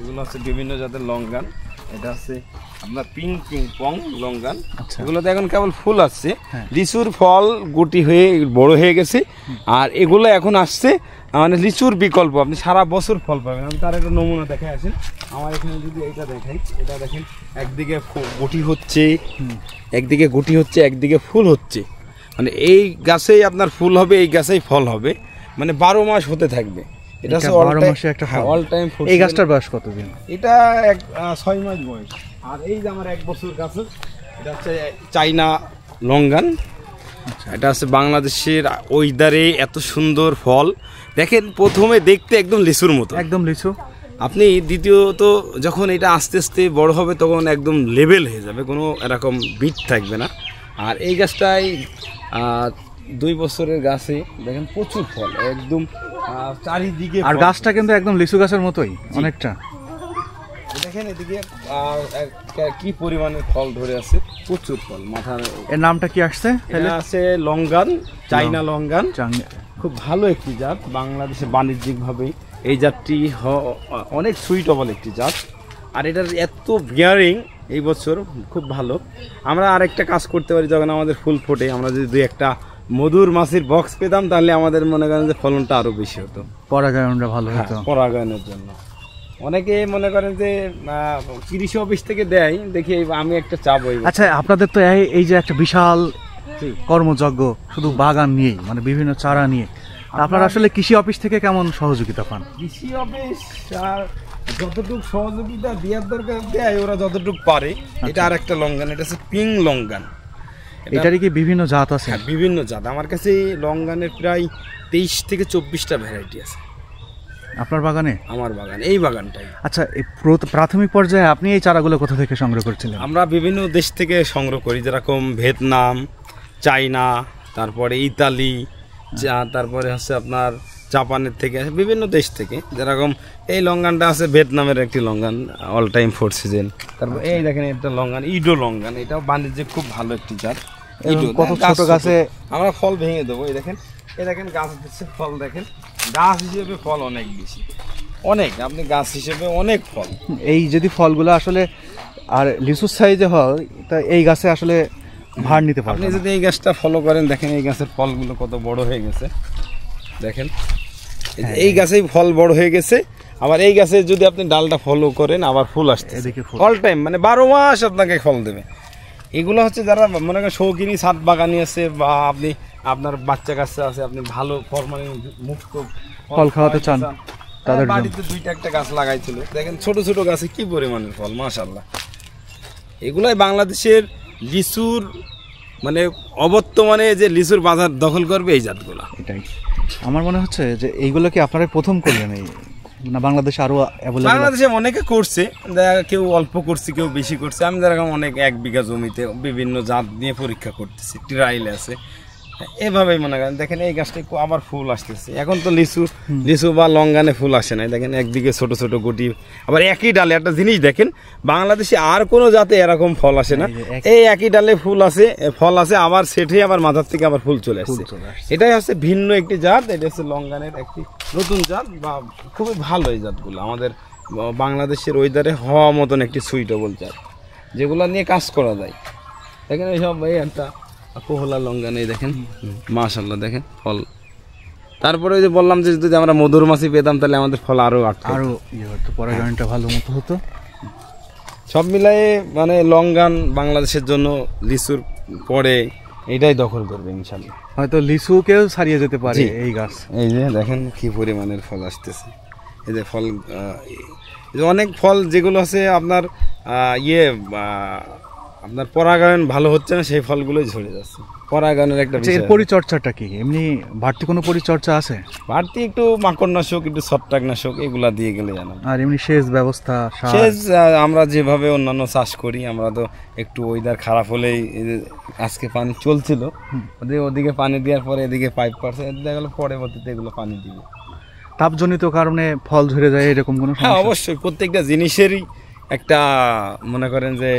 এগুলো হচ্ছে বিভিন্ন জাতের লঙ্গান। এটা হচ্ছে আপনার পিং পং লঙ্গান। এগুলোতে এখন কেবল ফুল আসছে, লিচুর ফল গুটি হয়ে বড় হয়ে গেছে। আর এগুলো এখন আসছে মানে লিচুর বিকল্প, আপনি সারা বছর ফল পাবেন। আমি তার একটা নমুনা দেখে আসেন আমার এখানে, যদি এটা দেখাই, এটা দেখেন একদিকে গুটি হচ্ছে, একদিকে গুটি হচ্ছে, একদিকে ফুল হচ্ছে। মানে এই গাছেই আপনার ফুল হবে, এই গাছেই ফল হবে, মানে 12 মাস হতে থাকবে। এটা হচ্ছে অল টাইম ফুল। এই গাছটার বয়স কতদিন? এটা 6 মাস বয়স। আর এই যে আমার 1 বছর গাছ, এটা হচ্ছে চাইনা লঙ্গান। এটা হচ্ছে বাংলাদেশের ওয়েদারে এত সুন্দর ফল। দেখেন প্রথমে দেখতে একদম লিচুর মতো, একদম লিচু। আপনি দ্বিতীয়ত যখন এটা আস্তে আস্তে বড় হবে তখন একদম লেভেল হয়ে যাবে, কোনো এরকম বিট থাকবে না। আর এই গাছটাই 2 বছরের গাছে দেখেন প্রচুর ফল, একদম চারিদিকে। আর গাছটা কিন্তু একদম লিচু গাছের মতোই অনেকটা। দেখেন এদিকে কি পরিমাণে ফল ধরে আছে, প্রচুর ফল। মাথার এর নামটা কি আসছে? এটা আছে লঙ্গান, চাইনা লঙ্গান। খুব ভালো একটি জাত, বাংলাদেশে বাণিজ্যিকভাবে এই জাতটি অনেক সুইটেবল একটি জাত। আর এটার এত বিয়ারিং এই বছর খুব ভালো। আমরা আরেকটা কাজ করতে পারি, যখন আমাদের ফুল ফোটে আমরা যদি 2-1টা মধুর মাছির বক্স পেতাম তাহলে আমাদের মনে করেন যে ফলনটা আরো বেশি হতো, পরাগায়নটা ভালো হতো। পরাগায়নের জন্য অনেকে মনে করেন যে কৃষি অফিস থেকে দেয়, দেখি আমি একটা চাবো। আচ্ছা, আপনাদের তো এই যে একটা বিশাল কর্মযজ্ঞ শুধু বাগান নিয়েই, মানে বিভিন্ন চারা নিয়ে, আপনারা আসলে কৃষি অফিস থেকে কেমন সহযোগিতা পান? কৃষি অফিস যতটুকু সহযোগিতা দেওয়ার দরকার দেয়, ওরা যতটুকু পারে। এটা আর একটা লঙ্গান, এটা হচ্ছে পিং লঙ্গান। এটারই কি বিভিন্ন জাত আছে? বিভিন্ন জাত আমার কাছে লঙ্গানের প্রায় 23 থেকে 24টা ভ্যারাইটি আছে। আপনার বাগানে? আমার বাগানে, এই বাগানটাই। আচ্ছা, এই প্রাথমিক পর্যায়ে আপনি এই চারাগুলো কোথা থেকে সংগ্রহ করছিলেন? আমরা বিভিন্ন দেশ থেকে সংগ্রহ করি, যেরকম ভিয়েতনাম, চায়না, তারপরে ইতালি, তারপরে হচ্ছে আপনার জাপানের থেকে, বিভিন্ন দেশ থেকে। যেরকম এই লঙ্গানটা আছে ভিয়েতনামের একটি লঙ্গান, অল টাইম 4 সিজন। তারপর এই দেখেন একটা লঙ্গান, ইডো লঙ্গান। এটাও বাণিজ্যিক খুব ভালো একটি জাত। কত ছোট গাছে আমরা ফল ভেঙে দেবো। এই দেখেন, গাছ দিচ্ছে ফল, দেখেন গাছ হিসেবে ফল অনেক বেশি, অনেক। আপনি গাছ হিসেবে অনেক ফল। এই যদি ফলগুলো আসলে আর লিচুর সাইজে হয়, তা এই গাছে আসলে ভার নিতে পারবেন। আপনি যদি এই গাছটা ফলো করেন, দেখেন এই গাছের ফলগুলো কত বড় হয়ে গেছে। দেখেন এই গাছেই ফল বড় হয়ে গেছে। আবার এই গাছে যদি আপনি ডালটা ফলো করেন, আবার ফুল আসছে অল টাইম, মানে 12 মাস আপনাকে ফল দেবে। এগুলো হচ্ছে যারা মনে করেন শৌখিনী ছাদ বাগানি আছে, বা আপনি আপনার বাচ্চা কাচ্চা আছে, আপনি ভালো ফরমালিন মুক্ত ফল খাওয়াতে চান, তাদের বাড়িতে 2-1টা গাছ লাগাইছিল। দেখেন ছোট ছোট গাছে কি পরিমাণের ফল, মাশাআল্লাহ। এগুলাই বাংলাদেশের লিচুর মানে অবর্তমানে যে লিচুর বাজার দখল করবে এই জাতগুলা। এটাই আমার মনে হচ্ছে যে এইগুলো কি আপনারা প্রথম করলেন না বাংলাদেশে আরো অ্যাভেলেবল? বাংলাদেশে অনেকে করছে, কেউ অল্প করছে, কেউ বেশি করছে। আমি যেরকম অনেক 1 বিঘা জমিতে বিভিন্ন জাত নিয়ে পরীক্ষা করতেছি, ট্রায়াল আছে, এভাবেই মনে করেন। দেখেন এই গাছটা আবার ফুল আসতেছে। এখন তো লিচু বা লঙ্গানে ফুল আসে না। দেখেন একদিকে ছোট ছোট গুটি, আবার একই ডালে। একটা জিনিস দেখেন, বাংলাদেশে আর কোনো জাতে এরকম ফল আসে না। এই একই ডালে ফল আছে, আবার সেটে আবার মাথার থেকে আবার ফুল চলে আসছে। এটাই হচ্ছে ভিন্ন একটি জাত। এটা হচ্ছে লঙ্গানের একটি নতুন জাত, বা খুবই ভালো এই জাতগুলো। আমাদের বাংলাদেশের ওয়েদারে হওয়া মতন একটি সুইটেবল জাত, যেগুলো নিয়ে কাজ করা যায়। দেখেন এইসব একটা কোহলা লঙ্গান, এই দেখেন মাশাআল্লাহ, দেখেন ফল। তারপরে ওই যে বললাম যে যদি আমরা মধুর মাছি পেতাম তাহলে আমাদের ফল আরো পরাগায়নটা ভালো মতো হতো। সব মিলাই মানে লঙ্গান বাংলাদেশের জন্য লিচুর পরে এটাই দখল করবে ইনশাআল্লাহ। হয়তো লিচুকেও ছাড়িয়ে যেতে পারে এই গাছ। এই যে দেখেন কি পরিমাণের ফল আসতেছে। এই যে ফল, অনেক ফল যেগুলো আছে আপনার আপনার পরাগায়ন ভালো হচ্ছে না, সেই ফলগুলোই ঝরে যাচ্ছে। পরাগায়নের একটা পরিচর্যাটা কি এমনি বাড়তি কোনো পরিচর্যা আছে? বাড়তি একটু মাকড়নাশক, একটু ছত্রাকনাশক, এগুলা দিয়ে গেলে জানো। আর এমনি সেচ ব্যবস্থা? সেচ আমরা যেভাবে অন্যান্য চাষ করি, আমরা তো একটু ওয়েদার খারাপ হলেই, আজকে পানি চলছিল, ওদিকে পানি দেওয়ার পরে এদিকে পাইপ পারছে, দেখা গেলো পরবর্তীতে এগুলো পানি দিবে। তাপজনিত কারণে ফল ঝরে যায় এরকম কোনো? হ্যাঁ, অবশ্যই। প্রত্যেকটা জিনিসেরই একটা মনে করেন যে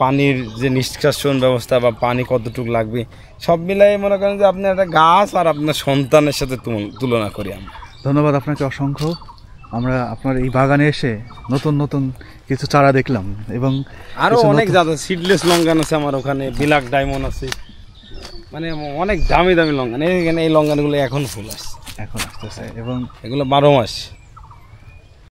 পানির যে নিষ্কাশন ব্যবস্থা বা পানি কতটুকু লাগবে, সব মিলাই মনে করেন যে আপনি একটা গাছ আর আপনার সন্তানের সাথে তুলনা করি আমরা। ধন্যবাদ আপনাকে অসংখ্য। আমরা আপনার এই বাগানে এসে নতুন নতুন কিছু চারা দেখলাম এবং আরো কিছু অনেক নতুন- জাত আছে, সিডলেস লঙ্কান আছে আমার ওখানে, বিলাক ডায়মন্ড আছে, মানে অনেক দামি দামি লঙ্কান। এখানে এই লঙ্কানগুলো এখন ফুল আসছে, এখন আসতেছে এবং এগুলো 12 মাস।